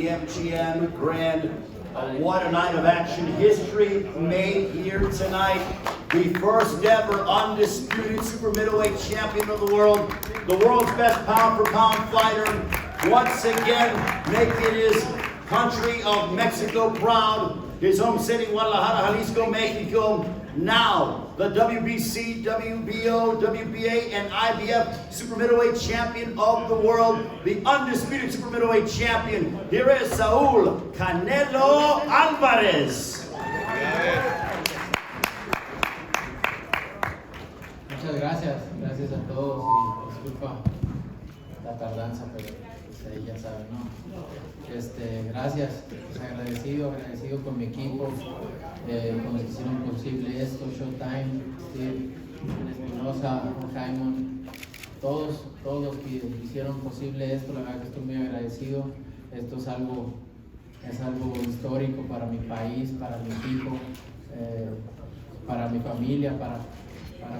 the MGM Grand. What a night of action. History made here tonight. The first ever undisputed super middleweight champion of the world's best pound for pound fighter, once again making his country of Mexico proud, his home city, Guadalajara, Jalisco, Mexico. Now, the WBC, WBO, WBA, and IBF super middleweight champion of the world, the undisputed super middleweight champion. Here is Saúl Canelo Álvarez. Muchas gracias a todos y disculpa la tardanza, pero pues ahí ya saben, ¿no? Gracias, pues agradecido con mi equipo, con los que hicieron posible esto, Showtime, Steve, Espinosa, Jaimon, todos los que hicieron posible esto, la verdad que estoy muy agradecido. Esto es algo histórico para mi país, para mi equipo, para mi familia, para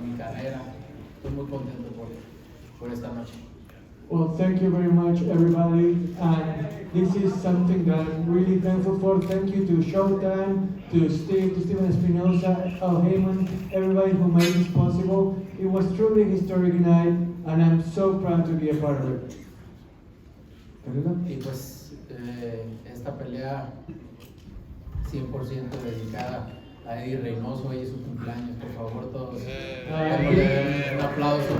mi carrera. Estoy muy contento por esta noche. Well, thank you very much, everybody. And this is something that I'm really thankful for. Thank you to Showtime, to Steve, to Steven Espinosa, Al Heyman, everybody who made this possible. It was truly a historic night, and I'm so proud to be a part of it. Y pues esta pelea 100% dedicada a Eddie Reynoso, hoy es su cumpleaños, por favor todos un aplauso.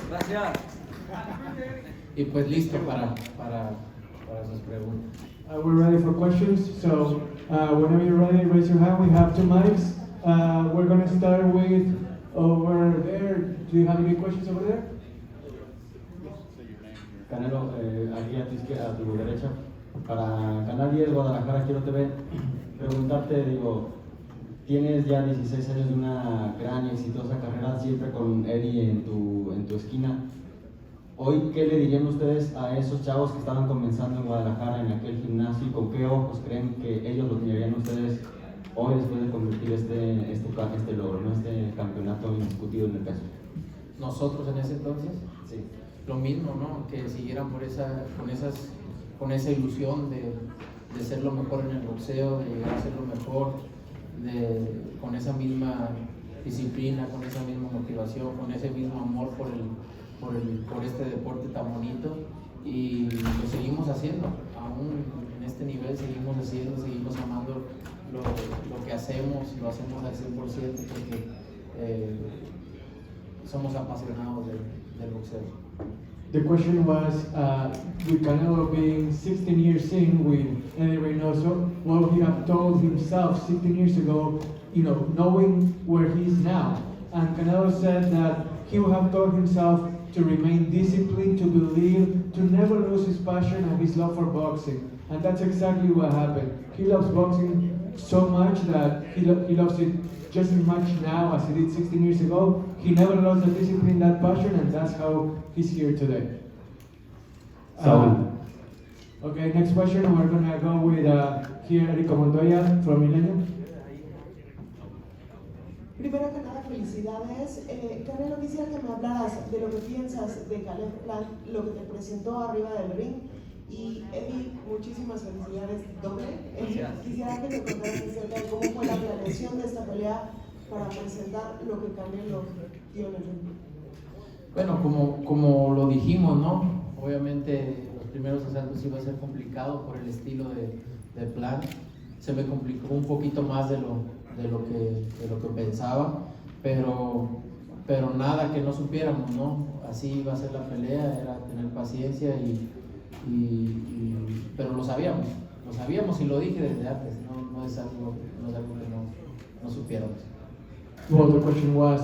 Gracias. Y pues listo para sus preguntas. We're ready for questions, so whenever you're ready, raise your hand. We have two mics. We're going to start with over there. Do you have any questions over there? Canelo, aquí a tu izquierda, a tu derecha. Para Canal 10 Guadalajara Quiero TV, preguntarte, tienes ya 16 años de una gran y exitosa carrera, siempre con Eddie en tu esquina. Hoy, ¿qué le dirían ustedes a esos chavos que estaban comenzando en Guadalajara, en aquel gimnasio, y con qué ojos creen que ellos lo tendrían ustedes hoy después de convertir este logro, ¿no? Este campeonato indiscutido en el peso? Nosotros en ese entonces, sí, lo mismo, ¿no? Que siguieran con esa ilusión de ser lo mejor en el boxeo, de llegar a ser lo mejor, con esa misma disciplina, con esa misma motivación, con ese mismo amor por este deporte tan bonito, y lo seguimos haciendo, aún en este nivel seguimos haciendo, seguimos amando lo que hacemos, lo hacemos al 100% porque somos apasionados del boxeo. The question was, with Canelo being 16 years in with Eddie Reynoso, what he had told himself 16 years ago, knowing where he is now. And Canelo said that he would have told himself to remain disciplined, to believe, to never lose his passion and his love for boxing. And that's exactly what happened. He loves boxing so much that he loves it just as much now as he did 16 years ago. He never lost the discipline, that passion, and that's how he's here today. Okay, next question, we're gonna go with here Rico Montoya from Millennium. Primero que nada, felicidades. Canelo, quisiera que me hablaras de lo que piensas de Caleb Plant, lo que te presentó arriba del ring. Y Eddie, muchísimas felicidades doble. Quisiera que te contaras acerca de cómo fue la planeación de esta pelea para presentar lo que Canelo dio en el ring. Bueno, como lo dijimos, ¿no? Obviamente los primeros asaltos iba a ser complicado por el estilo de Plant. Se me complicó un poquito más de lo que pensaba, pero nada que no supiéramos, ¿no? Así iba a ser la pelea, era tener paciencia pero lo sabíamos y lo dije desde antes, no es algo que no supiéramos. Well, the question was,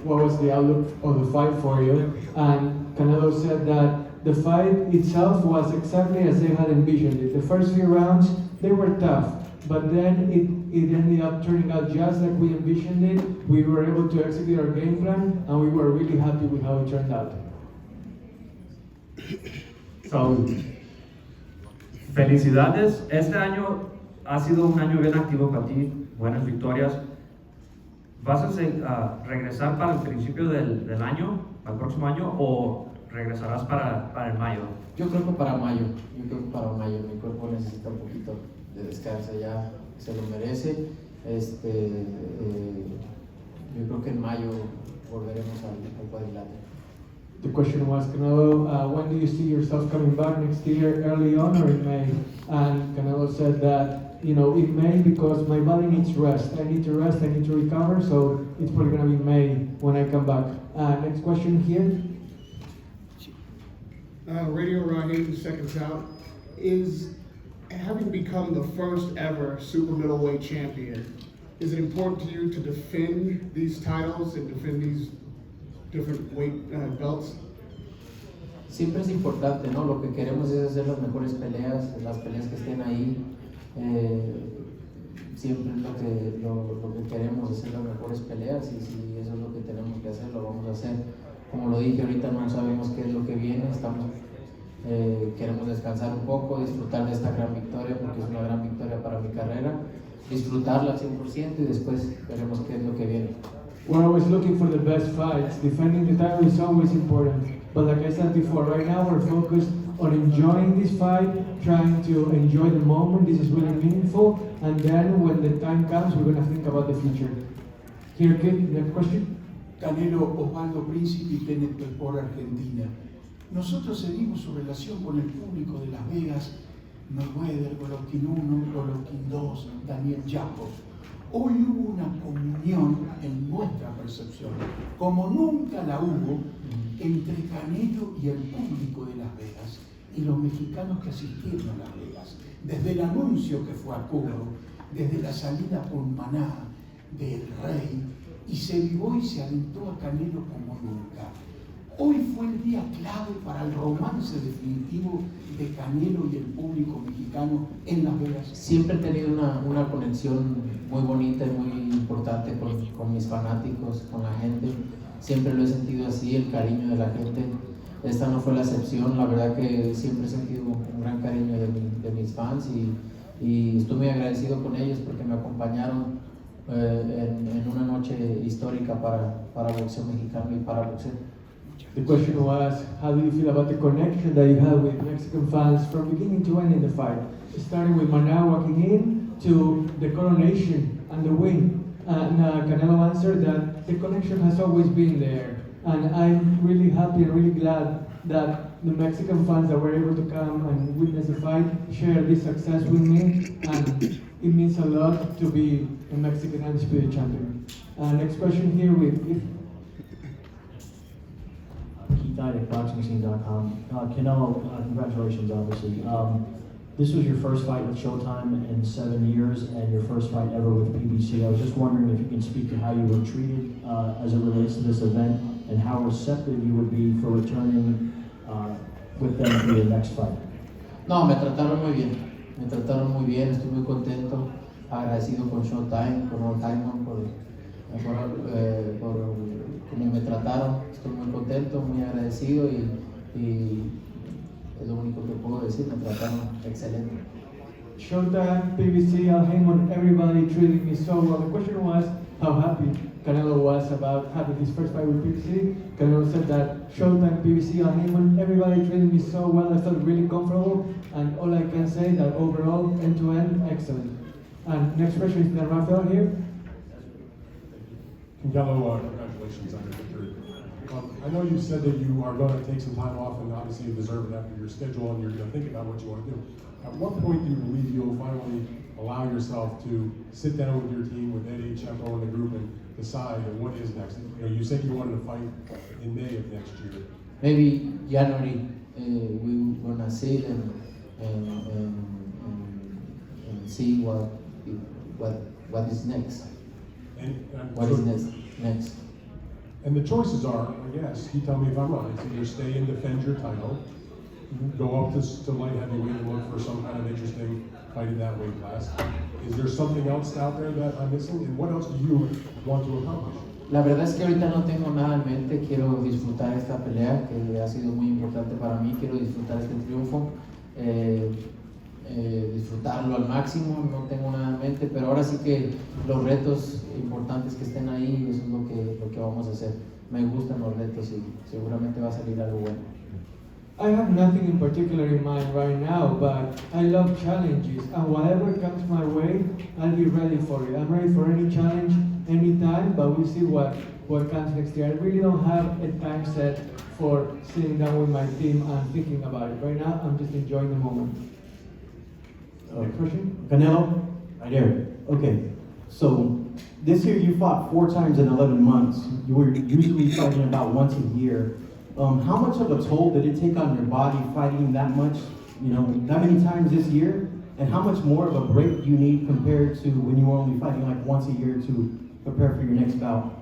what was the outlook of the fight for you? And Canelo said that the fight itself was exactly as they had envisioned it. The first few rounds, they were tough, but then it ended up turning out just like we envisioned it. We were able to execute our game plan, and we were really happy with how it turned out. Saúl, felicidades. Este año ha sido un año bien activo para ti, buenas victorias. ¿Vas a regresar para el principio del año, al próximo año, o regresarás para el mayo? Yo creo que para mayo, mi cuerpo necesita un poquito de descanso, ya se lo merece. Yo creo que en mayo volveremos al cuadrilátero. The question was, Canelo, when do you see yourself coming back next year, early on or in May? And Canelo said that, in May because my body needs rest. I need to rest, I need to recover, so it's probably going to be May when I come back. Next question here. Radio Raheem, seconds out. Is having become the first ever super middleweight champion, is it important to you to defend these titles and defend these different weight belts? Siempre es importante, ¿no? Lo que queremos es hacer las mejores peleas, las peleas que estén ahí. Siempre es lo que queremos, hacer las mejores peleas, y si eso es lo que tenemos que hacer, lo vamos a hacer. Como lo dije ahorita, no sabemos qué es lo que viene, queremos descansar un poco, disfrutar de esta gran victoria, porque es una gran victoria para mi carrera, disfrutarla al 100% y después veremos qué es lo que viene. We're always looking for the best fights. Defending the title is always important. But like I said before, right now we're focused on enjoying this fight, trying to enjoy the moment. This is really meaningful. And then when the time comes, we're going to think about the future. Here, kid, next question. Canelo, Osvaldo Príncipe, Tenet por Argentina. Nosotros seguimos su relación con el público de Las Vegas, Mayweather, Golovkin 1, Golovkin 2, Daniel Jacob. Hoy hubo una comunión en nuestra percepción, como nunca la hubo, entre Canelo y el público de Las Vegas y los mexicanos que asistieron a Las Vegas. Desde el anuncio que fue a Cuba, desde la salida por Maná del Rey, y se vivó y se alentó a Canelo como nunca. Hoy fue el día clave para el romance definitivo de Canelo y el público mexicano en Las Vegas. Siempre he tenido una conexión muy bonita y muy importante con mis fanáticos, con la gente. Siempre lo he sentido así, el cariño de la gente. Esta no fue la excepción, la verdad que siempre he sentido un gran cariño de mis fans, y estoy muy agradecido con ellos porque me acompañaron en una noche histórica para boxeo mexicano y para boxeo. The question was, how do you feel about the connection that you had with Mexican fans from beginning to end in the fight? Starting with Maná walking in to the coronation and the win. And Canelo answered that the connection has always been there. And I'm really happy and really glad that the Mexican fans that were able to come and witness the fight share this success with me. And it means a lot to be a Mexican undisputed champion. Next question here with at BoxingScene.com. Canelo, congratulations, obviously. This was your first fight with Showtime in 7 years, and your first fight ever with PBC. I was just wondering if you can speak to how you were treated as it relates to this event, and how receptive you would be for returning with them for your next fight. No, me trataron muy bien, estoy muy contento, agradecido con Showtime, con All Diamond por cómo me trataron. Estoy muy contento, muy agradecido, y es lo único que puedo decir, me trataron excelente. Showtime, PBC, Al Haymon, everybody treated me so well. The question was how happy Canelo was about having his first fight with PBC. Canelo said that Showtime, PBC, Al Haymon, everybody treated me so well. I felt really comfortable, and all I can say that overall, end to end, excellent. And next question is then Rafael here. Canelo, congratulations on your victory. I know you said that you are going to take some time off, and obviously you deserve it after your schedule, and you're going to think about what you want to do. At what point do you believe you'll finally allow yourself to sit down with your team, with Eddie, Checo, and the group, and decide what is next? You said you wanted to fight in May of next year. Maybe January we're gonna sit and see what is next. What is next? And the choices are, I guess, you tell me if I'm wrong, it's either stay and defend your title, go up to light heavyweight and look for some kind of interesting fight in that weight class. Is there something else out there that I'm missing? And what else do you want to accomplish? La verdad es que ahorita no tengo nada en mente, quiero disfrutar esta pelea que ha sido muy importante para mí, quiero disfrutar este triunfo. disfrutarlo al máximo, no tengo nada en mente, pero ahora sí que los retos importantes que estén ahí, eso es lo que vamos a hacer. Me gustan los retos y seguramente va a salir algo bueno. I have nothing in particular in mind right now, but I love challenges, and whatever comes my way, I'll be ready for it. I'm ready for any challenge, anytime, but we'll see what comes next year. I really don't have a time set for sitting down with my team and thinking about it. Right now, I'm just enjoying the moment. Next question? Canelo, right here. Okay, so this year you fought 4 times in 11 months. You were usually fighting about once a year. How much of a toll did it take on your body fighting that much, that many times this year? And how much more of a break do you need compared to when you were only fighting like once a year to prepare for your next bout?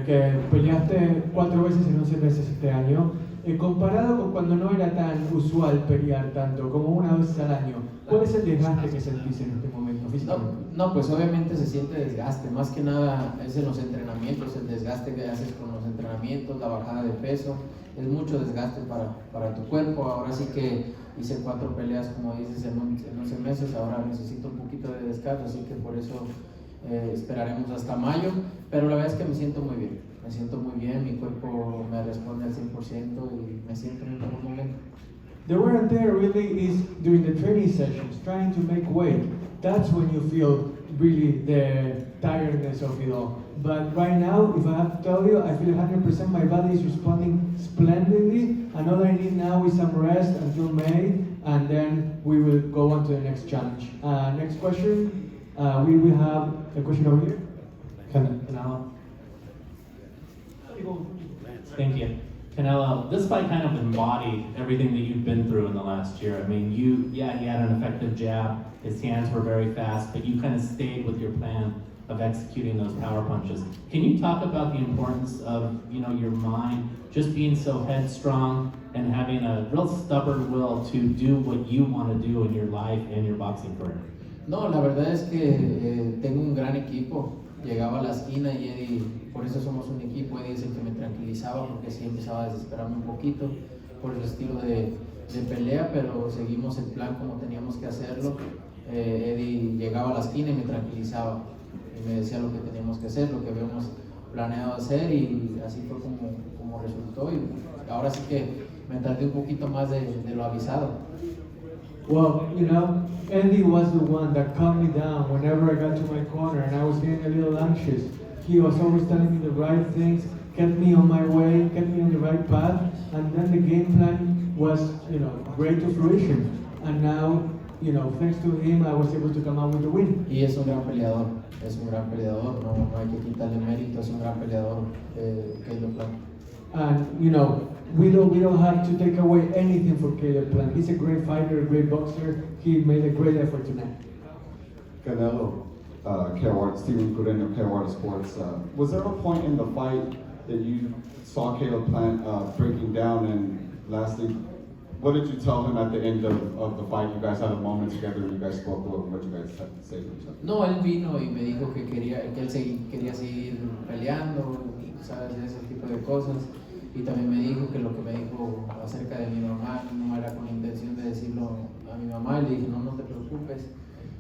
Que peleaste 4 veces en 11 meses este año, comparado con cuando no era tan usual pelear tanto, como una vez al año, ¿cuál es el desgaste que sentís en este momento físicamente? No, pues obviamente se siente desgaste, más que nada es en los entrenamientos, el desgaste que haces con los entrenamientos, la bajada de peso, es mucho desgaste para tu cuerpo. Ahora sí que hice 4 peleas, como dices, en 11 meses, ahora necesito un poquito de descanso, así que por eso esperaremos hasta mayo, pero la verdad es que me siento muy bien, mi cuerpo me responde al 100% y me siento en un buen momento. The wear and tear really is during the training sessions, trying to make weight. That's when you feel really the tiredness of it all. But right now, if I have to tell you, I feel 100% my body is responding splendidly, and all I need now is some rest until May, and then we will go on to the next challenge. Next question, we will have a question over here. Canelo. Thank you. Canelo, this fight kind of embodied everything that you've been through in the last year. I mean, he had an effective jab, his hands were very fast, but you kind of stayed with your plan of executing those power punches. Can you talk about the importance of, your mind just being so headstrong and having a real stubborn will to do what you want to do in your life and your boxing career? No, la verdad es que tengo un gran equipo. Llegaba a la esquina y Eddie, por eso somos un equipo, Eddie es el que me tranquilizaba porque sí empezaba a desesperarme un poquito por el estilo de pelea, pero seguimos el plan como teníamos que hacerlo. Eddie llegaba a la esquina y me tranquilizaba y me decía lo que teníamos que hacer, lo que habíamos planeado hacer, y así fue como resultó, y ahora sí que me tardé un poquito más de lo avisado. Well, Andy was the one that calmed me down whenever I got to my corner and I was getting a little anxious. He was always telling me the right things, kept me on my way, kept me on the right path, and then the game plan was, great to fruition. And now, thanks to him, I was able to come out with the win. Y es un gran peleador, no hay que quitarle mérito, es un gran peleador, Caleb Plant. And, we don't have to take away anything from Caleb Plant. He's a great fighter, a great boxer. He made a great effort tonight. Canelo, Steven Gureño, Carolina Sports. Was there a point in the fight that you saw Caleb Plant breaking down, and lastly, what did you tell him at the end of the fight? You guys had a moment together and you guys spoke about what you guys had to say to each other. No, él vino y me dijo que él quería seguir peleando, sabes, ese tipo de cosas. Y también me dijo que lo que me dijo acerca de mi mamá no era con intención de decirlo a mi mamá, y le dije, no te preocupes,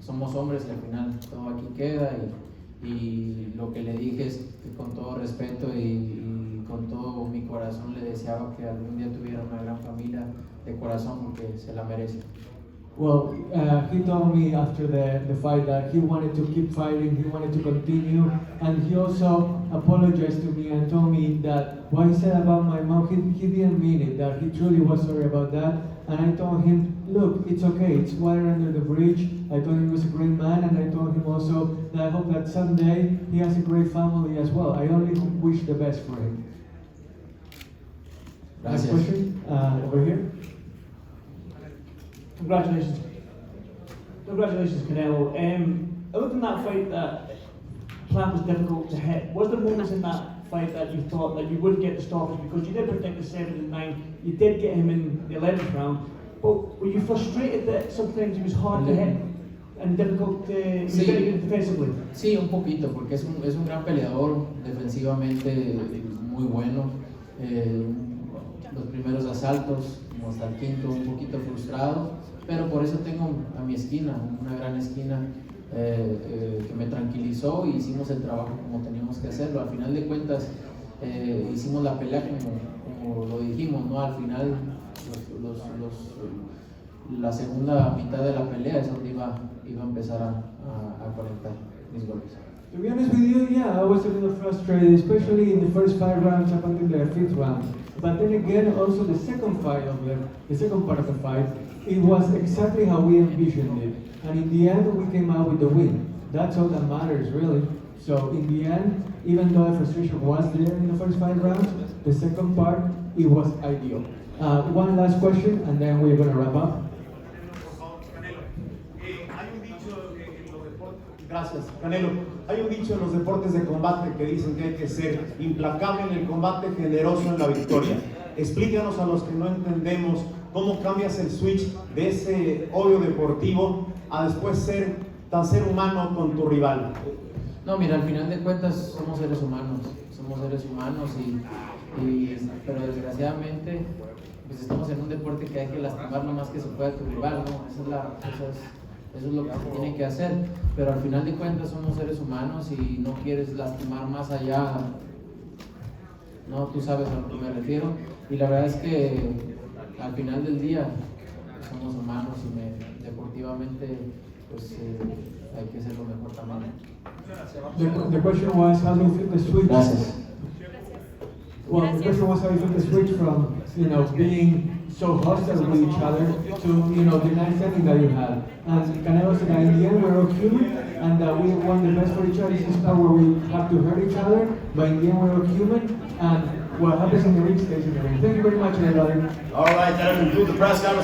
somos hombres y al final todo aquí queda, y lo que le dije es que con todo respeto y con todo mi corazón le deseaba que algún día tuviera una gran familia de corazón, porque se la merece. Well, he told me after the fight that he wanted to keep fighting, he wanted to continue, and he also apologized to me and told me that what he said about my mom, he didn't mean it, that he truly was sorry about that. And I told him, look, it's okay, it's water under the bridge. I told him he was a great man, and I told him also that I hope that someday he has a great family as well. I only wish the best for him. Gracias. Next question, over here. Congratulations, Canelo. I looked in that fight that Plant was difficult to hit. Was there moments in that fight that you thought that you wouldn't get the stoppage, because you did predict the 7th and 9th, you did get him in the 11th round, but were you frustrated that sometimes he was hard to hit and difficult to very good defensively? Sí, un poquito, porque es un gran peleador, defensivamente muy bueno. Los primeros asaltos, como hasta el quinto, un poquito frustrado, pero por eso tengo a mi esquina, una gran esquina que me tranquilizó y hicimos el trabajo como teníamos que hacerlo. Al final de cuentas hicimos la pelea como lo dijimos, ¿no? Al final la segunda mitad de la pelea es donde iba a empezar a conectar mis golpes. To be honest with you, yeah, I was a little frustrated, especially in the first 5 rounds up until the 5th round. But then again, also the second fight of the second part of the fight, it was exactly how we envisioned it. And in the end, we came out with the win. That's all that matters, really. So in the end, even though the frustration was there in the first 5 rounds, the second part, it was ideal. One last question, and then we're going to wrap up. Gracias, Canelo. Hay un dicho en los deportes de combate que dicen que hay que ser implacable en el combate, generoso en la victoria. Explícanos a los que no entendemos cómo cambias el switch de ese odio deportivo a después ser humano con tu rival. No, mira, al final de cuentas somos seres humanos pero desgraciadamente pues estamos en un deporte que hay que lastimar lo más que se pueda a tu rival, ¿no? Eso es lo que se tiene que hacer, pero al final de cuentas somos seres humanos y no quieres lastimar más allá, no, tú sabes a lo que me refiero, y la verdad es que al final del día somos humanos y deportivamente pues hay que hacer lo mejor también. The question was how do you feel the switch? Gracias. Well, the question was how you feel the switch from, being so hostile with each other to, the nice setting that you had. And Canelo said that in the end we're all human and that we want the best for each other. This is part where we have to hurt each other, but in the end we're all human and what happens in the ring stays in the ring. Thank you very much, everybody. All right, that'll conclude the press conference.